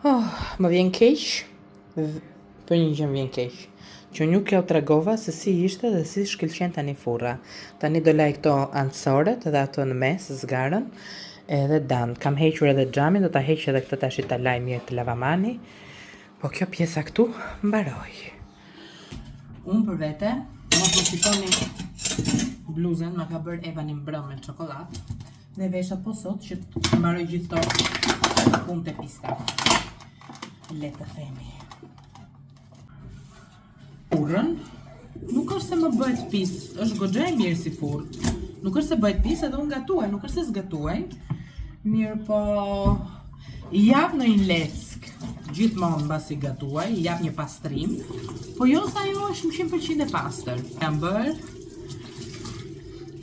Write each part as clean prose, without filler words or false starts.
Më vjen keq, për një gjë më vjen keq, që nuk jo tregova se si ishte dhe si shkëlqen tani furra. Tani do laj këto anësoret edhe ato në mes, zgarën, edhe dan. Kam hequr edhe xhamin, do ta heq edhe këtë tash ta laj mirë të lavamani. Po kjo pjesa këtu mbaroj. Unë për vete, mos më shikoni bluzën, më ka bërë Eva një mbrëm me çokoladë. Dhe vesha po sot që të mbaroj gjithë to punë të pista. Le të themi. Furrën, nuk është se më bëhet pis, është goxha e mirë si furrë. Nuk është se bëhet pis edhe unë gatuaj, nuk është se s'gatuaj. Mirë po, i jap në një leck, gjithmonë mbasi gatuaj, i jap një pastrim, po jo sa ajo është 100% e pastër. Kam bërë,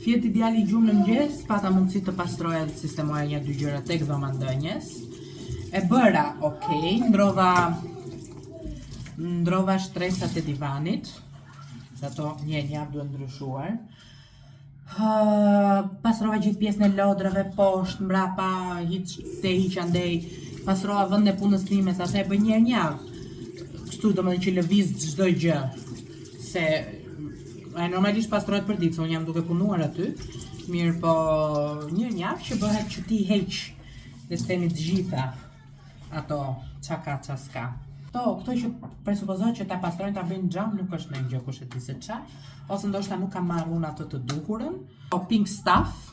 fjeti djali i gjumë në mëngjes, pata mundësi të pastroja dhe sistemoja një dy gjëra tek dhoma ndënjes. E bëra okej, ndrova shtresat e divanit, ato një javë duhet ndryshuar. Pastrova gjithë pjesën e lodrave, poshtë, mbrapa, te hiq andej, pastrova vend e punës time, sa e bëj një javë. Kështu domethënë që lëviz çdo gjë. Se ai normalisht pastrohet për ditë, se unë jam duke punuar aty. Mirë po, një javë që bëhet që ti heq dhe të themi të gjitha ato çaka çaska. Këto që presupozohet që ta pastrojnë ta bëjnë xham nuk është ndonjë gjë kush e di se çfarë, ose ndoshta nuk kam marrë unë ato të duhurën. Pink stuff,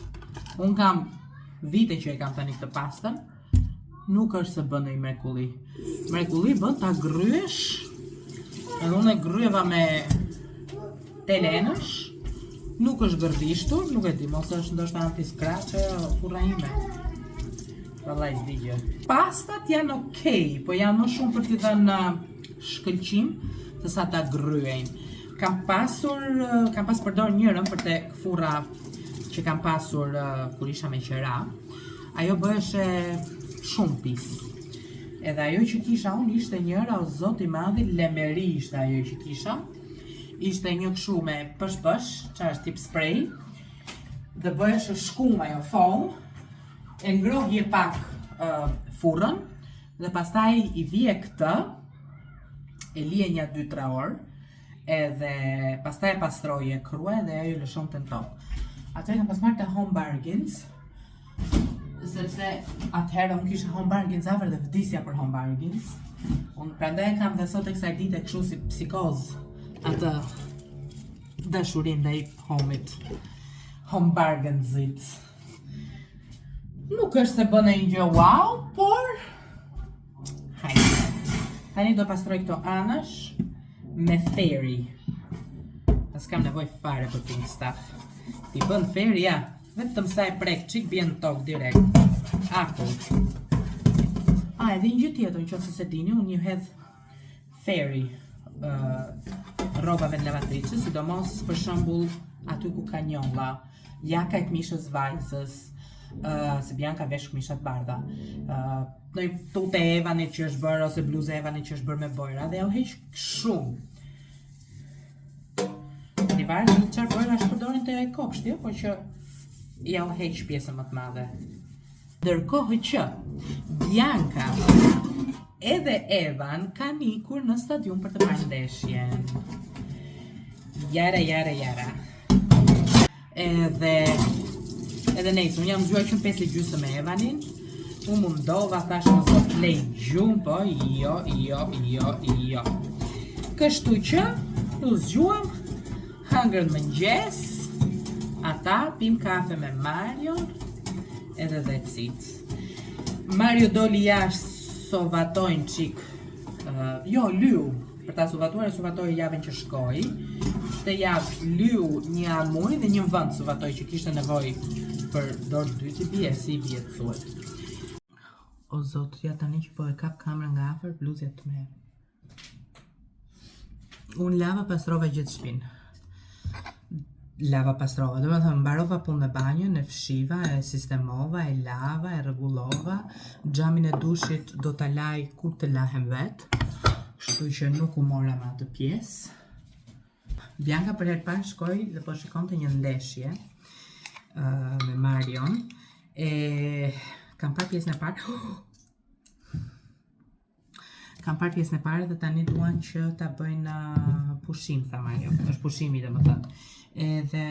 unë kam vite që e kam tani këtë pastën, nuk është se bën ndonjë mrekulli. Mrekulli bën ta gryesh, edhe unë e gryeva me telenësh, nuk është gërdishtur, nuk e di, mos është ndoshta anti-scratch furra ime. Vallaj s'digje. Pastat janë okej, po janë më shumë për t'i dhënë shkëlqim se sa ta gryejnë. Kam pas përdor njërën për te furra që kam pasur kur isha me qera. Ajo bëheshe shumë pis. Edhe ajo që kisha unë ishte njëra, o zot i madhi, lemeri ishte ajo që kisha. Ishte një këshu me pësh, që është tip spray. Dhe bëheshe shkum ajo foam. E ngrohje pak furrën dhe pastaj i vije këtë, e lije një 2-3 orë, edhe pastaj e pastroje krye dhe ajo lëshon të në tokë. Ato e kam pas marrë të Home Bargains, sepse atëherë unë kisha Home Bargains afer dhe vdisja për Home Bargains. Unë prandaj kam dhe sot e kësaj dite kështu si psikozë atë dashurin dhe i Home-it, Home Bargainsit. Nuk është se bëne një gjë wow, por hajde. Tani do pastroj këto anash me Fairy. As kam nevoj fare për pink stuff. Ti bën Fairy, ja, vetëm sa e prek qik bjen në tokë direkt. Akull. Edhe një gjë tjetër, në qoftë se dini, unë një hedh Fairy rrobave në lavatrice, sidomos për shembull aty ku ka njolla, jaka e këmishës vajzës, se Bianca vesh këmishat bardha, në tute Evanit që është bërë, ose bluze Evanit që është bërë me bojra, dhe ja u heq shumë. Një varë në qarë bojra është përdorin të e kopshti, po që ja u heq pjesën më të madhe. Ndërkohë që Bianca edhe Evan kanë ikur në stadium për të marrë ndeshjen. Jara. Edhe nejtë, unë jam zgjuar që në 5:30 me Evanin, unë mundova, thash në zot lej gjumë, po jo. Kështu që, u zgjuam, hangër mëngjes, ata pim kafe me Mario, edhe that's it. Mario doli jashtë sovatojnë qik, lyu, për ta sovatoj javën që shkoj, të javë lyu një amuj dhe një vënd sovatoj që kishte nevoj për dorë 2 të bje, si i bje të thuet. O zot, ja tani që po e kap kamera nga afer, bluzja të me. Unë lava pastrova gjithë shpinë. Do me thëmë, mbarova punë në banjën, e fshiva, e sistemova, e lava, e rregullova. Xhamin e dushit do ta laj kur të lahem vetë, kështu që nuk u mora me atë pjesë. Bianca për herë parë shkoi dhe po shikonte një ndeshje me Marion. Kam parë pjesën e parë. Kam parë pjesën e parë dhe tani duan që ta bëjnë pushim, thamë ajo. Është pushimi domethënë. Edhe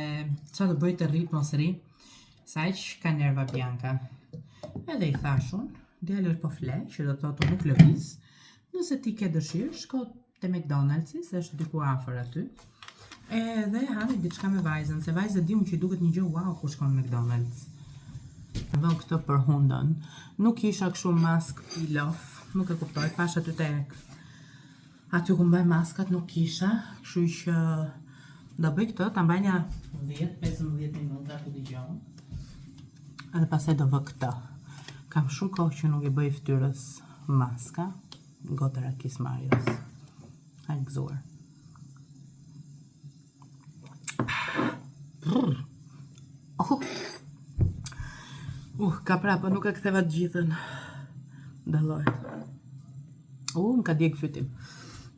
çfarë do bëj të rrit mos ri? Saq ka nerva Bianca. Edhe i thashun, djalë është po fle, që do thotë nuk lëviz. Nëse ti ke dëshirë, shko te McDonald's, se është diku afër aty. Edhe hani diçka me vajzën, se vajza diun që duket një gjë wow kur shkon në McDonald's. Vëm këtë për hundën. Nuk isha kështu mask pilof, nuk e kuptoj, pash aty tek. Aty ku mbaj maskat nuk kisha, kështu që do bëj këtë, ta mbaj një 10-15 minuta ku dëgjon. Edhe pastaj do vë këtë. Kam shumë kohë që nuk i bëj fytyrës maska, gotëra Kiss Marios. Ha gëzuar. Ka prapë, nuk e ktheva të gjithën. Dallojt. Më ka djeg fytin.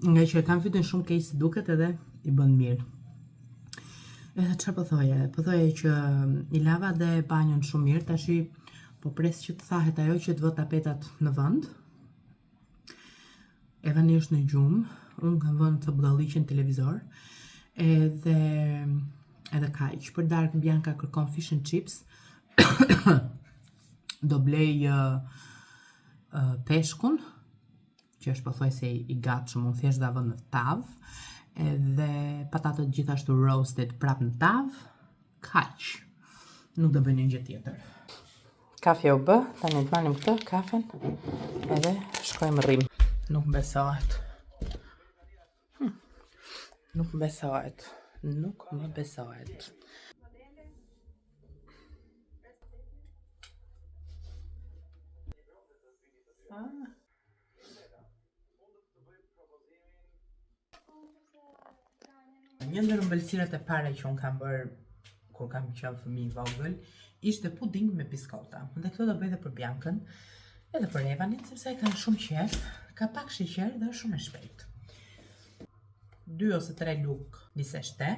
Nga që kam fytin shumë keq si duket edhe i bën mirë. Edhe çfarë po thoje? Po thoje që i lava dhe banjon shumë mirë, tashi po pres që të thahet ajo që të vë tapetat në vend. Evani është në gjumë, unë kam vënë të budalliqin televizor. Edhe kaq. Për darkë Bianca kërkon fish and chips. Do blej peshkun, që është pothuajse i gatshëm, unë thjesht da vë në tavë, edhe patatët gjithashtu roasted prap në tavë, kaq. Nuk do bëjnë një gjë tjetër. Kafe u bë, tani të marrim këtë kafen, edhe shkojmë rrim. Nuk besohet. Nuk besohet. Nuk më besohet. Një ndër ëmbëlsirat e para që unë kam bërë kur kam qenë fëmijë vogël ishte puding me biskota. Dhe këto do bëj edhe për Biancën, edhe për Evanin, sepse ai kanë shumë qejf, ka pak sheqer dhe është shumë e shpejtë. 2 ose 3 luk niseshte.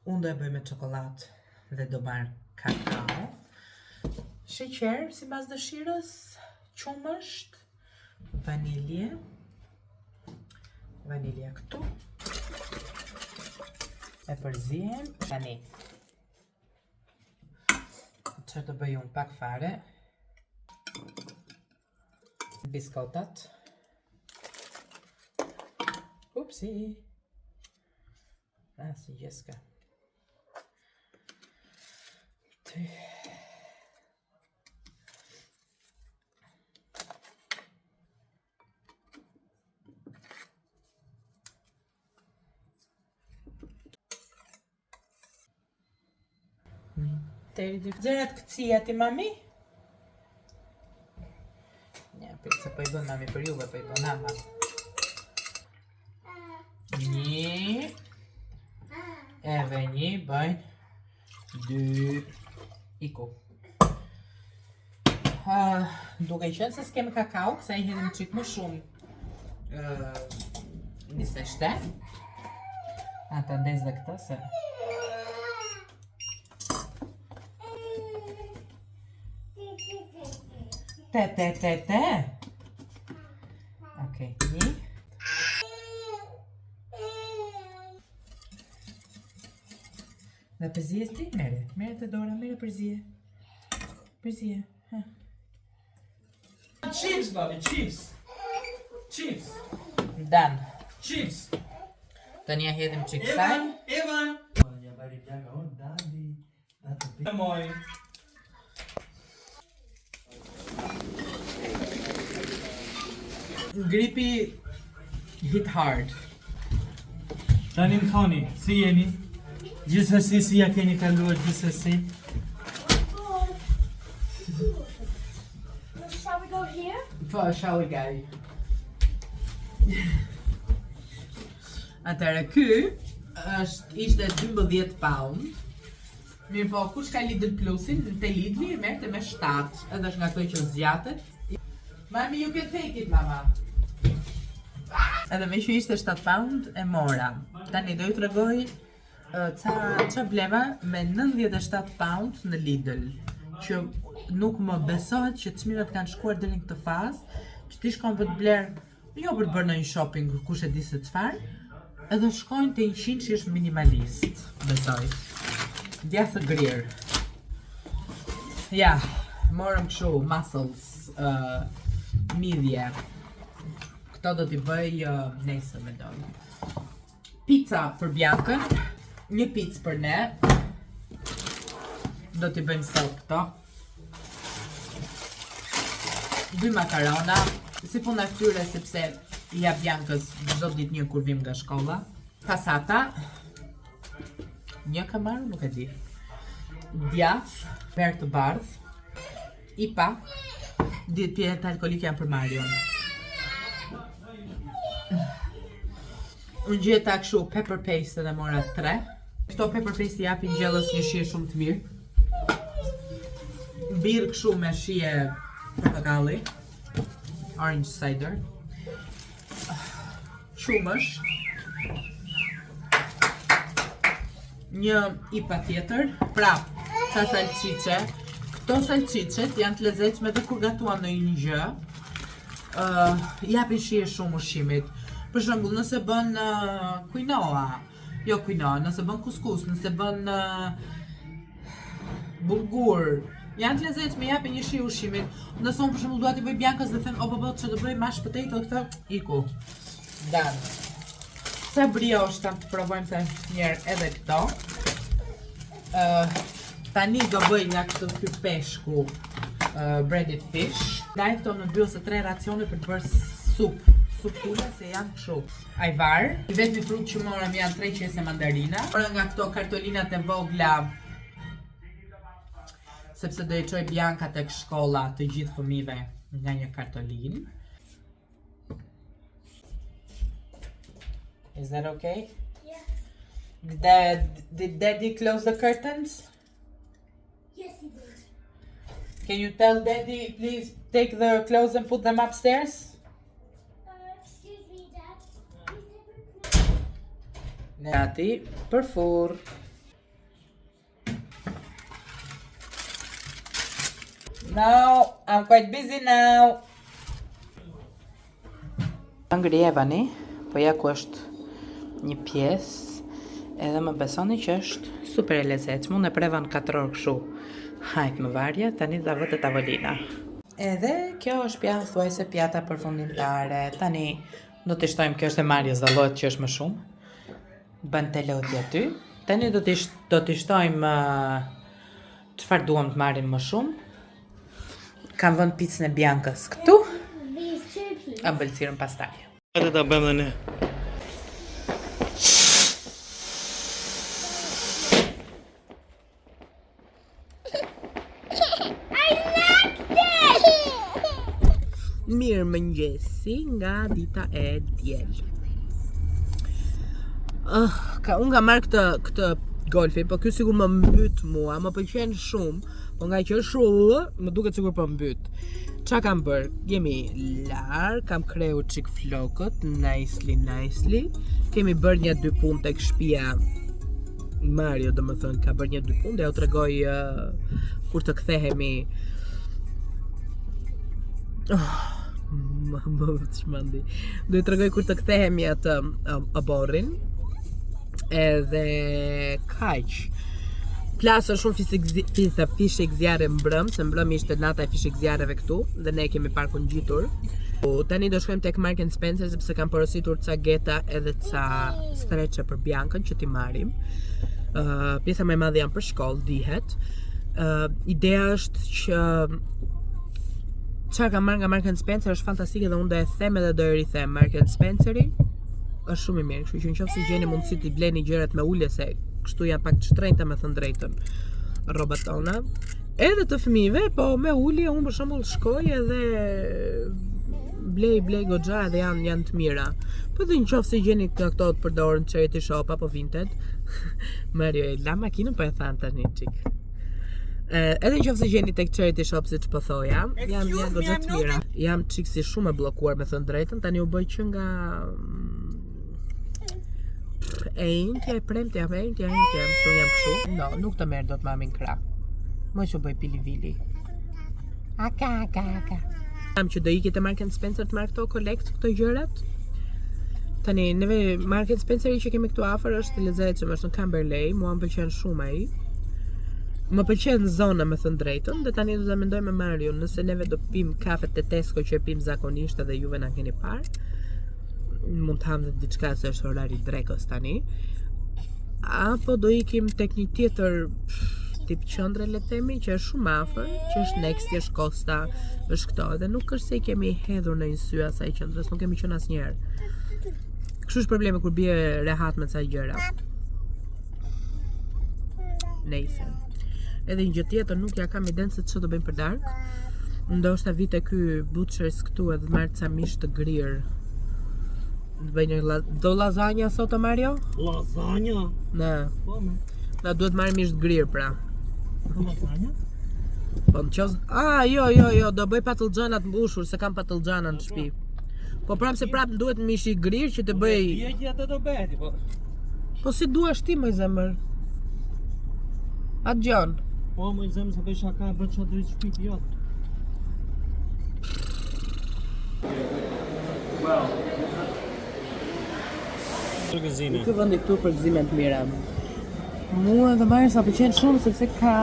Unë do e bëj me çokoladë dhe do marr kakao. Sheqer sipas dëshirës, qumësht, vanilje. Vanilja këtu. E përzihem tani. Çfarë do bëj unë pak fare. Biskotat. Upsi. Si Jessica. Zërat këcija ti mami? Një, se po I bën mami për juve, po I bën ama. Një. Edhe një, bëjnë 2. Iku. Duke qenë se s'kemi kakao, kësa I hedhim qik më shumë niseshte. Ata ndez dhe këta se... Te. Okej, një. Dhe përzije ti? Mere të dora, mere përzije. Përzije. Chips, babi, chips. Chips. Dan. Chips. Të një hedhim qik saj. Evan. Moj. Gripi hit hard. Tani më thoni, si jeni? Gjithsesi si ja keni kaluar gjithsesi? Shall we go here? Po, shall we go? Atëherë ky ishte 12 pound. Mirë po, kush ka Lidl Plusin, te Lidli merrte me 7, edhe është nga këto që zgjatet. Mami, you can take it, mama. Edhe me që ishte 7 pound e mora. Tani do ju tregoj ça bleva me 97 pound në Lidl. Që nuk më besohet që çmimet kanë shkuar deri në këtë fazë, që ti shkon për të bler Jo për të bërë ndonjë shopping, kush e di se çfarë, edhe shkojnë te 100 që është minimalist, besoj. Djathë grirë. Ja, morëm kështu muscles, midje. Këto do t'i bëj nesër me dojnë. Pizza për Biancën, një pizza për ne. Do t'i bëjmë sot këto. 2 makarona, si puna këtyre sepse i jap Biancës çdo ditë një kur vim nga shkolla. Pasata. Një kam marrë, nuk e di. Djathë, verë të bardhë. IPA. 10 pjetë alkolik janë për Marion. Unë gjeta kështu pepper paste edhe mora 3. Këto pepper paste i japin gjellës një shije shumë të mirë. Birë kështu me shije portokalli. Orange cider. Qumësh. Një IPA tjetër. Prap, ca salcice. Këto salcicet janë të lezetshme dhe kur gatuan në një gjë. Japin shije shumë ushqimit. Për shembull, nëse bën quinoa, jo quinoa, nëse bën kuskus, nëse bën bulgur, janë të lezetshme, japin një shije ushqimit. Nëse unë për shembull dua t'i bëj Biancës dhe them, po ç'do bëj mashed potato këtë, iku. Dan. Sa brioche tam të provojmë se njerë edhe këto. Tani do bëj nga këtë peshku breaded fish. Ndaj këto në 2 ose 3 racione për të bërë supë. Supule se janë kështu. Ajvar. I vetmi frut që morëm janë 3 qese mandarina. Por nga këto kartolinat e vogla, sepse do i çoj Bianca tek shkolla të gjithë fëmijëve nga një kartolinë. Is that okay? Yeah. Did Daddy close the curtains? Yes, he did. Can you tell Daddy, please take the clothes and put them upstairs? Excuse me, Dad. Nati, për furr. No, I'm quite busy now. Ngrijevani, po ja ku është një pjesë, edhe më besoni që është super e lezetshme. Unë e preva në 4 orë kështu. Hajt më varje, tani da vëtë tavolina. Edhe kjo është pjatë thuajse pjata përfundimtare. Tani do t'i shtojmë, kjo është e Marios, dallohet që është më shumë. Bën të loti aty. Tani do t'i shtojmë çfarë duam të marrim më shumë. Kam vënë picën e Biancës këtu. These two, please. Ëmbëlsirën pastaj. Hajde ta bëjmë dhe ne. Mirë mëngjesi nga dita e diel. Unë ka marrë këtë golfi, po ky sigur më mbyt mua, më pëlqen shumë, po nga që është shumë, më duket sigur po mbyt. Qa kam bërë? Jemi larë, kam kreu qik flokët, nicely. Kemi bërë një 2 punë tek shtëpia. Mario, do më thënë, ka bërë një 2 punë, dhe ja u tregoj kur të kthehemi. Më çmandi. Do i tregoj kur të kthehemi atë aborrin. Edhe kaq. Plasën shumë fishek zjarre mbrëm, se mbrëm ishte nata e fishek zjarreve këtu, dhe ne kemi parkun ngjitur. Tani do shkojmë tek Marks and Spencer sepse kam porositur ca geta edhe ca streçe për Biancën që t'i marrim. Pjesa më e madhe janë për shkollë, dihet. Ideja është që çfarë kam marrë nga Marks and Spencer është fantastike dhe unë do e them edhe do e rithem. Marks and Spenceri është shumë i mirë, kështu që nëse gjeni mundësi të bleni gjërat me ulje se kështu janë pak të shtrenjta me thënë drejtën rrobat tona. Edhe të fëmijëve, po me ulje unë për shembull shkoj edhe blej goxha edhe janë të mira. Po dhe nëse gjeni këto të përdorën charity shop apo Vinted. Mario e la makinën po e than tani çik. Edhe nëse gjeni tek charity shop siç po thoja, janë goxha të mira. Jam çik si shumë e bllokuar me thënë drejtën, tani u bëj që nga Eintja e premtja, që jam kështu. No, nuk të merë do të mamin krah. Më që bëj pilivili. Aka. Kam që do ikit e Marks & Spencer të marrë këto kolekt, këto gjërat. Tani, neve Marks & Spencer që kemi këtu afër është i lezetshëm, është në Camberley, mua më pëlqen shumë ai. Më pëlqen zona me thënë drejtën, dhe tani do ta mendoj me Marion, nëse neve do pim kafe te Tesco që e pim zakonisht edhe juve na keni parë. Mund të ham dhe diçka se është orari drekës tani. Apo do ikim tek një tjetër tip qëndre le themi që është shumë afër, që është Next, është Costa, është këto, dhe nuk është se i kemi hedhur në një sy asaj qendrës, nuk kemi qenë asnjëherë. Kështu është problemi kur bie rehat me ca gjëra. Nejse. Edhe një gjë tjetër nuk ja kam iden se ç'do bëjmë për darkë. Ndoshta vite ky butchers këtu edhe marr ca mish të grirë. Të bëjnë do lasagna sot Mario? Lasagna? Na. Po, më. Na duhet marrë mish të grirë pra. Lasagna? Po në qos... jo, do bëj patlıgjana të mbushur, se kam patlıgjana në shtëpi. Po prapë se prapë duhet mish i grirë që të bëj... Pjekja të do bëti, po. Po si duash ti më zemër? Atë gjon. Po, më zemë se bëj shaka, bën që drejtë shpiti jotë. Për gëzime. Ky vendi këtu për gëzime të mira. Mua dhe Marisa sa pëlqen shumë sepse ka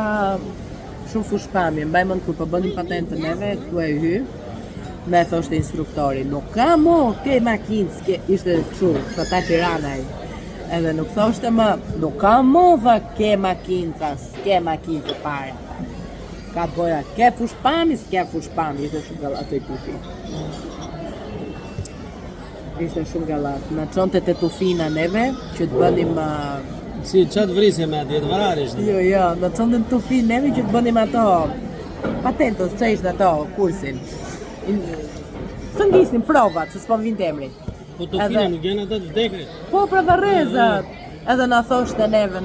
shumë fushpamje. Mbaj mend kur po bënim patentën neve, këtu e hy. Me thoshte instruktori, nuk ka mo, ke makinë, ishte kështu, ta Tiranaj. Edhe nuk thoshte më, nuk ka mo, tha, ke makinë, s'ke makinë të pare. Ka të goja, ke fushpami, s'ke fushpami, ishte shumë gallat të i tupi. Ishte shumë gallat. Na çonte te tufina neve, që të bënim... Si, qatë vrisje me atje, të vararisht? Jo, na çonte në tufin neve që të bënim ato... Patentës, që ishte ato, kursin. Të ndisnim provat, se s'po vinte emri. Po tufina nuk janë ato të vdekrit? Po, pra varrezat. Edhe na thoshte neve,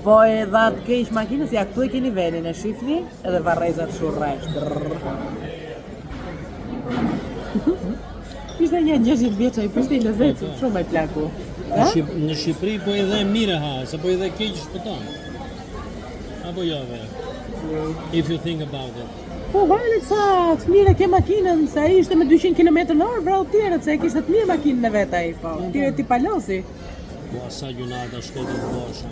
po e dha të keq makinës, ja këtu e keni venin, e shifni, edhe varrezat shurresh. Ishte një 60 vjeçaj, po ishte i lezetshëm, shumë ai plaku. Në Shqipëri po i dhe mire ha, se po i dhe keq shpëton. Apo jo ve? If you think about it. Po, vajle sa të mire ke makinën, se ai ishte me 200 km/h, vrau tjerët, se e kishte të mirë makinën e vet ai, po. Tjerët i palosi. Po, sa gjunata shketi të bosha.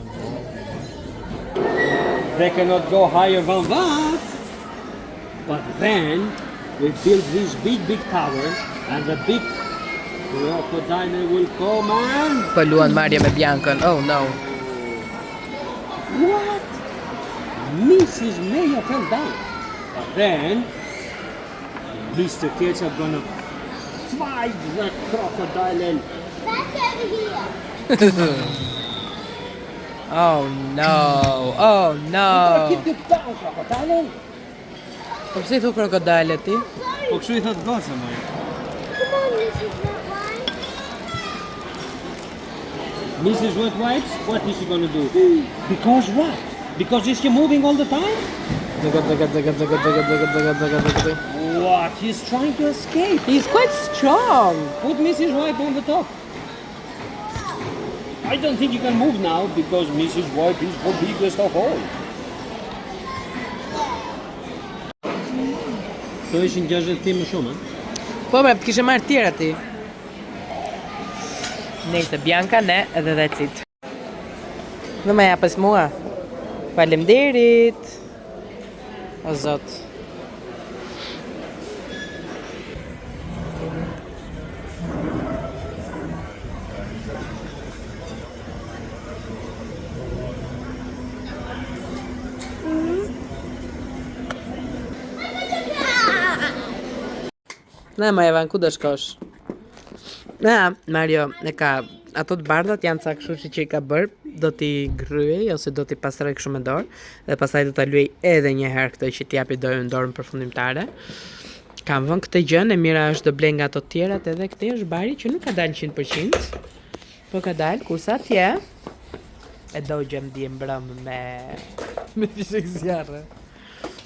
They cannot go higher than that. But then, we build this big tower, and the big crocodile will come and... Po luan Maria me Biancën, oh no. What? Mrs. Maya fell down. But then, Mr. Ketchup gonna fight that crocodile and... That's over here. Oh no. Keep it down, crocodile! Po pse i thu krokodile ti? Po kështu i thot goca më. Come on, Mrs. Wet White. Mrs. Wet Wipes, what is she gonna do? Because what? Because is she moving all the time? What? He's trying to escape. He's quite strong. Put Mrs. Wipe on the top. I don't think you can move now because Mrs. Wipe is the biggest of all. So ishin 60 tim më shumë, Po me kishe marrë tjera ti. Nejse, Bianca, ne, edhe that's it. Dhe me japës mua. Faleminderit. O zot. Na, Majevan, ku do shkosh? Na, Mario, e ka ato të bardhat janë ca kështu që i ka bërë, do t'i gryej ose do t'i pastroj kështu me dorë dhe pastaj do ta luaj edhe një herë këtë që t'i japi dorën përfundimtare. Kam vënë këtë gjën, e mira është do blej nga ato të tjerat edhe këtë është bari që nuk ka dalë 100%, po ka dalë kurse atje e do gjem di mbrëm me fishek zjarre.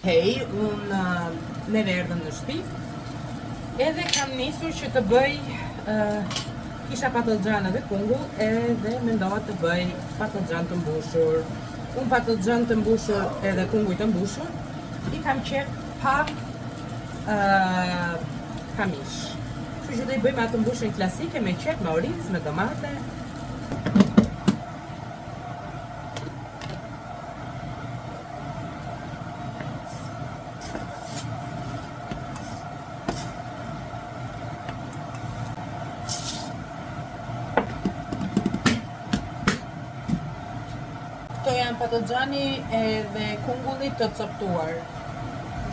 Hej, neve erdhëm në shtëpi. Edhe kam nisur që të bëj kisha patlıcan dhe kungull edhe mendova të bëj patlıcan të mbushur. Patlıcan të mbushur edhe kungull të mbushur. I kam qef pa kamish. Kështu që do I bëjmë atë mbushjen klasike me qep, me oriz, me domate. Këto janë patoxhani edhe kungulli të coptuar.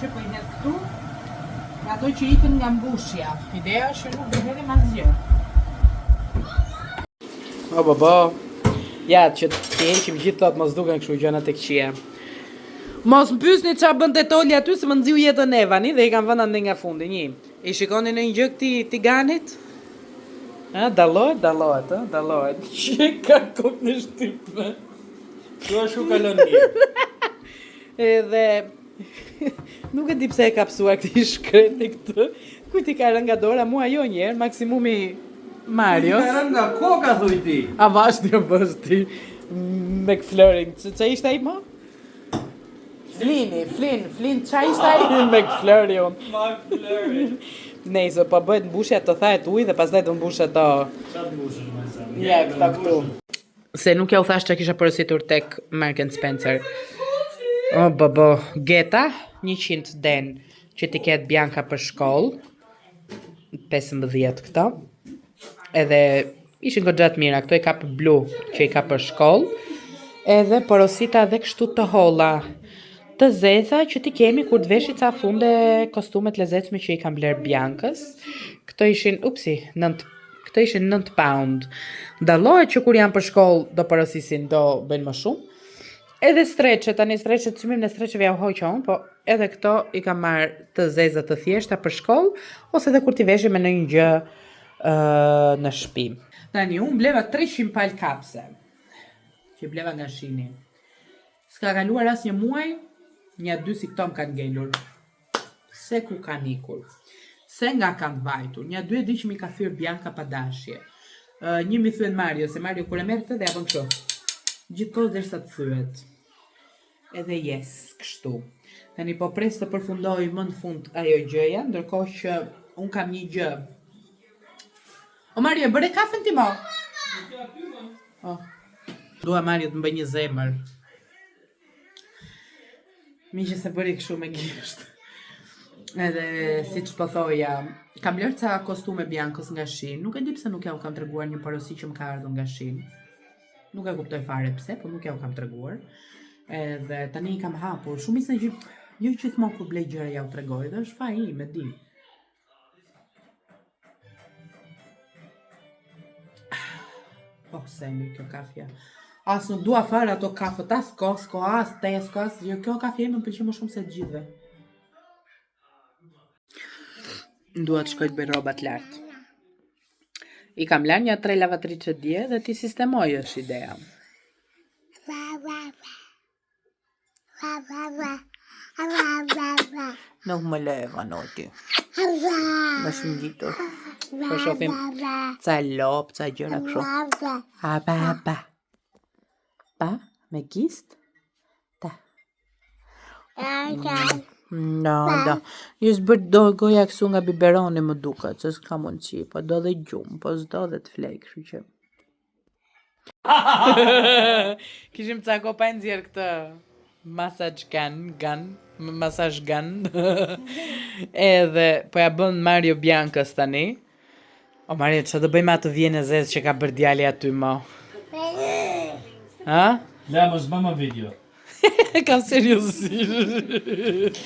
Që po I hedh këtu, ato që ikën nga mbushja. Ideja është që nuk do hedhim asgjë. O baba, ja që të heqim gjithë thot mos duken kështu gjëna tek qia. Mos më pyesni çfarë bën Tetoli aty se më nxiu jetën Evani dhe I kanë vënë ande nga fundi. Një. I shikoni në një gjë këtij tiganit? Dallohet, dallohet. Që ka kokë në shtypme. Kjo është ku kalon mirë. Edhe nuk e di pse e ka psuar këtij shkreti këtë. Kujt I ka rënë nga dora, mua jo njerë, maksimumi Mario. Ka rënë nga koka thuj ti. A vashti o vashti. McFlurry. Ç'a ishte ai më? Flin, ç'a ishte ai? McFlurry on. McFlurry. Nejse, po bëhet mbushja të thahet ujë dhe pastaj të mbushet to. Çfarë të mbushesh më sa? Ja, këta këtu. Se nuk ja u thash që kisha porositur tek Mark & Spencer. O, babo, geta, 100 den, që ti ketë Bianca për shkollë, 15 këto, edhe ishin goxhat mira, këto I ka për blu, që I ka për shkollë, edhe porosita dhe kështu të holla, të zeza që ti kemi kur të veshit ca funde kostumet lezetshme që I kam bler Biancës, këto ishin, këto ishin 9 pound. Dallohet që kur janë për shkollë do porosisin do bëjnë më shumë. Edhe streçet, tani streçet, çmimin e streçeve ja u hoqon, po edhe këto I kam marr të zeza të thjeshta për shkollë ose edhe kur ti veshim me ndonjë gjë në shtëpi. Tani unë bleva 300 pal kapse. Që bleva nga Shini. S'ka kaluar asnjë muaj, një 2 si këto më kanë ngelur. Se ku kanë ikur. Se nga kanë vajtur. Një 2 e di që mi ka thyrë Bianca pa dashje. Një mi thyen Mario, se Mario kur e merr të dhe japon kështu. Gjithkohës derisa të thyet. Edhe kështu. Tani po pres të përfundoj më në fund ajo gjëja, ndërkohë që un kam një gjë. O Mario, bëre kafen ti mo? Oh. Dua Mario të më bëj një zemër. Miqë se bëri kështu me gisht. Edhe siç po thoja, kam lërë ca kostume Biancës nga Shein. Nuk e di pse nuk ja u kam treguar një porosi që më ka ardhur nga Shein. Nuk e kuptoj fare pse, po nuk ja u kam treguar. Edhe tani I kam hapur. Shumë se jo gjithmonë kur blej gjëra ja u tregoj, dhe është faji im, e di. Po, se mi kjo kafja. As nuk dua fare ato kafët, as Costco, as Tesco, as kjo kafje më pëlqen më shumë se të gjithëve. Dua të shkoj të bëj rroba të lartë. I kam lanë një 3 lavatrice dje dhe ti sistemoj është ideja. Nuk më le vanoti. Më shumë gjitur. Po shohim ca lop, ca gjëra kështu. Pa. Pa, me gist? Ta. No. Ju s'bër do goja kësu nga biberoni më duket, se s'ka mundësi, po do dhe gjumë, po s'do dhe të flej, kështu që. Kishim ca kopa nxjerr këtë massage gun. Edhe po ja bën Mario Biancës tani. O Mario, çfarë do bëjmë atë vjen e zezë që ka bërë djali aty më? Ha? Le mos bëmë video. Kam seriozisht.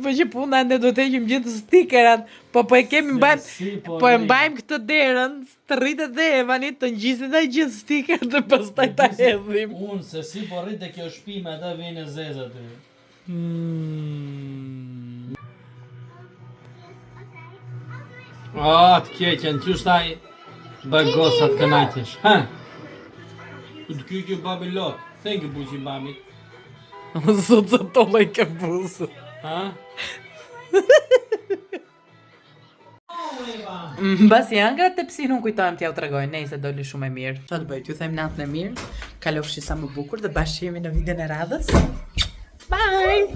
Po që puna ne do të heqim gjithë stikerat, po e kemi mbajmë këtë derën, të rritet dhe Evani të ngjiset ai gjithë stikerat dhe pastaj ta hedhim. Unë se si po rrit te kjo shtëpi me ata vjen e zezë aty. Të keqen, që shtaj bëj gosat kënaqesh. Ha? Të kyqë babi lot, thengë buzi mamit. Sot të tolloj ke buzë. Ha? Mbas janë nga të psi nuk kujtojmë t'ja u tregoj, nejse doli shumë e mirë. Qa të bëjt, ju them natën e mirë, kalofshi sa më bukur dhe bashkë jemi në videon e radhës. Bye!